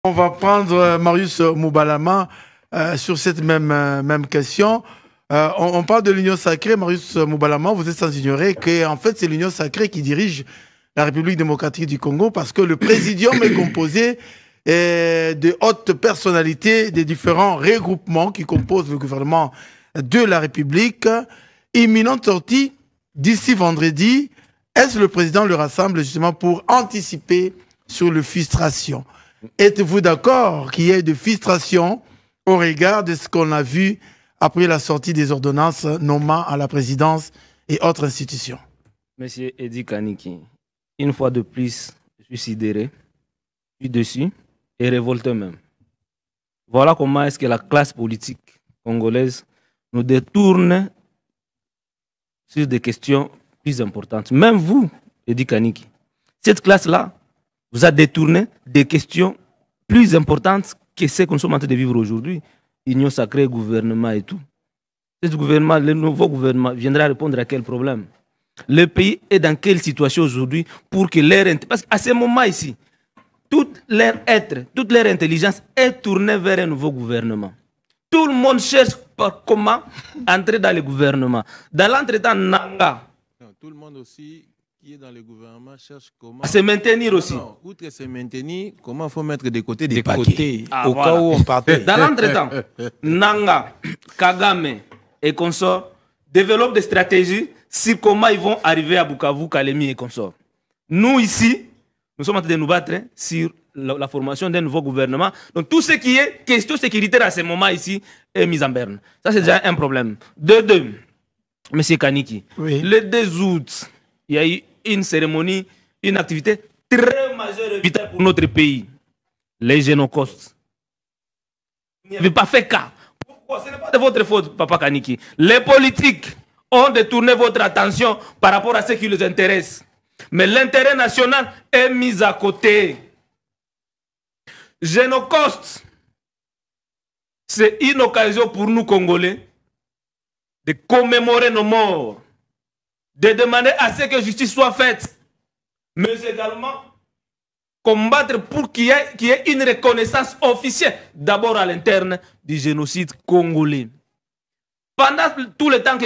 On va prendre Marius Moubalama sur cette même question. On parle de l'Union sacrée. Marius Moubalama, vous êtes sans ignorer que en fait, c'est l'Union sacrée qui dirige la République démocratique du Congo parce que le présidium est composé de hautes personnalités des différents regroupements qui composent le gouvernement de la République. Imminente sortie d'ici vendredi. Est-ce le président le rassemble justement pour anticiper sur le frustration? Êtes-vous d'accord qu'il y ait de frustration au regard de ce qu'on a vu après la sortie des ordonnances nommant à la présidence et autres institutions? Monsieur Edi Kaniki, une fois de plus, je suis sidéré, je suis déçu et révolté même. Voilà comment est-ce que la classe politique congolaise nous détourne sur des questions plus importantes. Même vous, Edi Kaniki, cette classe-là vous a détourné des questions plus importantes que ce que nous sommes en train de vivre aujourd'hui. Union sacrée, gouvernement et tout. Ce gouvernement, le nouveau gouvernement, viendra répondre à quel problème? Le pays est dans quelle situation aujourd'hui pour que leur... Parce qu'à ce moment ici, tout leur être, toute leur intelligence est tournée vers un nouveau gouvernement. Tout le monde cherche par comment entrer dans le gouvernement. Dans l'entretemps, Nanga. Non, tout le monde aussi qui est dans le gouvernement cherche comment... se maintenir aussi. Non, outre se maintenir, comment il faut mettre de côté des paquets. Au cas où on partait. Dans l'entretemps, Nanga, Kagame et consorts développent des stratégies sur comment ils vont arriver à Bukavu, Kalemi et consorts. Nous ici, nous sommes en train de nous battre sur la formation d'un nouveau gouvernement. Donc tout ce qui est question sécuritaire à ce moment ici est mis en berne. Ça c'est déjà un problème. Deux, M. Kaniki, oui. Le 2 août, il y a eu une cérémonie, une activité très majeure et vitale pour notre pays. Les génocostes. Vous n'avez pas fait cas. Pourquoi? Ce n'est pas de votre faute, Papa Kaniki. Les politiques ont détourné votre attention par rapport à ce qui les intéresse. Mais l'intérêt national est mis à côté. Génocostes, c'est une occasion pour nous, Congolais, de commémorer nos morts, de demander à ce que justice soit faite, mais également combattre pour qu'il y ait une reconnaissance officielle, d'abord à l'interne, du génocide congolais. Pendant tout le temps que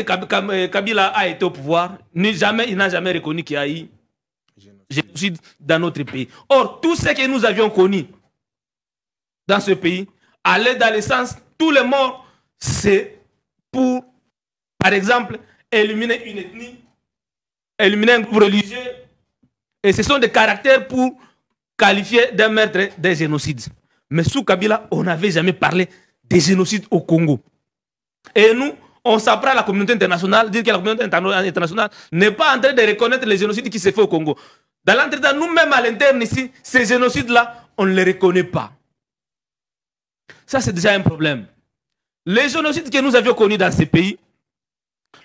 Kabila a été au pouvoir, il n'a jamais reconnu qu'il y a eu génocide dans notre pays. Or, tout ce que nous avions connu dans ce pays allait dans le sens, tous les morts, c'est pour, par exemple, éliminer une ethnie, éliminer un groupe religieux, et ce sont des caractères pour qualifier d'un meurtre des génocides. Mais sous Kabila, on n'avait jamais parlé de génocide au Congo. Et nous, on s'apprend à la communauté internationale, dire que la communauté internationale n'est pas en train de reconnaître les génocides qui se font au Congo. Dans l'entretemps, nous-mêmes à l'interne ici, ces génocides-là, on ne les reconnaît pas. Ça, c'est déjà un problème. Les génocides que nous avions connus dans ces pays,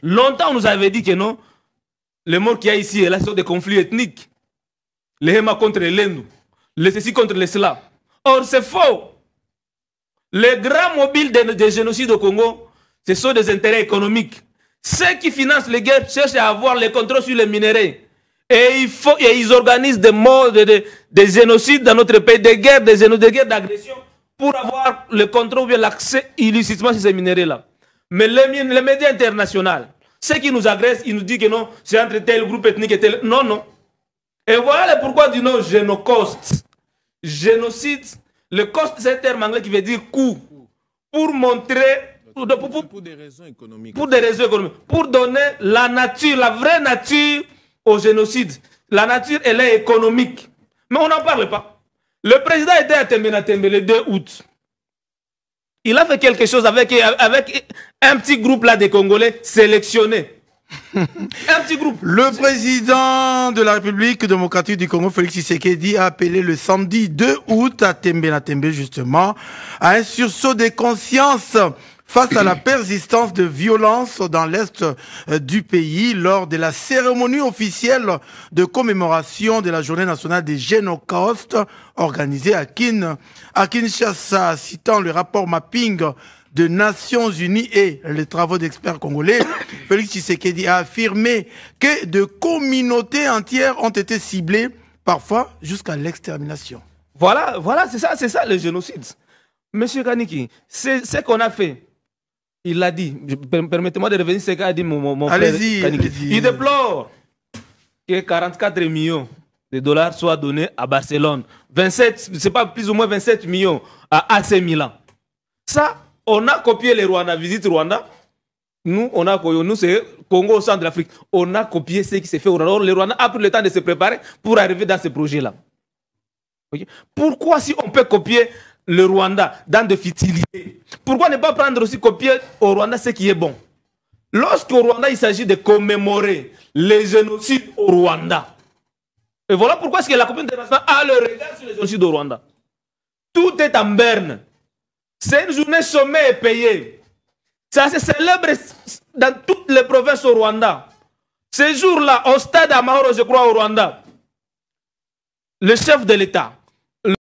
longtemps on nous avait dit que non, les morts qu'il y a ici et là sont des conflits ethniques. Les Hema contre les Lendu, les ceci contre les Slaves. Or, c'est faux. Les grands mobiles des génocides au Congo, ce sont des intérêts économiques. Ceux qui financent les guerres cherchent à avoir le contrôle sur les minéraux. Et ils organisent des morts, des génocides dans notre pays, des guerres d'agression pour avoir le contrôle ou l'accès illicitement sur ces minéraux-là. Mais les médias internationaux, ceux qui nous agressent, ils nous disent que non, c'est entre tel groupe ethnique et tel. Non, non. Et voilà le pourquoi du nom génocoste. Génocide, le coste, c'est un terme anglais qui veut dire coût. Pour montrer... Pour des raisons économiques. Pour des raisons économiques. Pour donner la nature, la vraie nature au génocide. La nature, elle est économique. Mais on n'en parle pas. Le président était à Tembe le 2 août. Il a fait quelque chose avec un petit groupe là des Congolais sélectionnés. Un petit groupe. Le président de la République démocratique du Congo, Félix Tshisekedi, a appelé le samedi 2 août à Tembe justement à un sursaut de conscience face à la persistance de violences dans l'est du pays lors de la cérémonie officielle de commémoration de la journée nationale des génocostes organisée à Kinshasa, citant le rapport mapping de Nations Unies et les travaux d'experts congolais. Félix Tshisekedi a affirmé que de communautés entières ont été ciblées, parfois jusqu'à l'extermination. Voilà, c'est ça le génocide. Monsieur Kaniki, c'est ce qu'on a fait. Il l'a dit. Permettez-moi de revenir sur ce qu'a dit mon frère Kaniki. Il déplore que 44 millions de dollars soient donnés à Barcelone. 27, c'est pas plus ou moins 27 millions à AC Milan. Ça, on a copié les Rwanda, visite Rwanda. Nous, c'est Congo au centre de l'Afrique. On a copié ce qui s'est fait au Rwanda. Le Rwanda a pris le temps de se préparer pour arriver dans ce projet-là. Okay? Pourquoi, si on peut copier le Rwanda dans des futilités, pourquoi ne pas prendre aussi copier au Rwanda ce qui est bon? Lorsqu'au Rwanda, il s'agit de commémorer les génocides au Rwanda. Et voilà pourquoi est-ce que la communauté internationale a le regard sur les génocides au Rwanda. Tout est en berne. C'est une journée sommet et payée. Ça se célèbre dans toutes les provinces au Rwanda. Ce jour-là, au stade Amahoro, je crois, au Rwanda, le chef de l'État,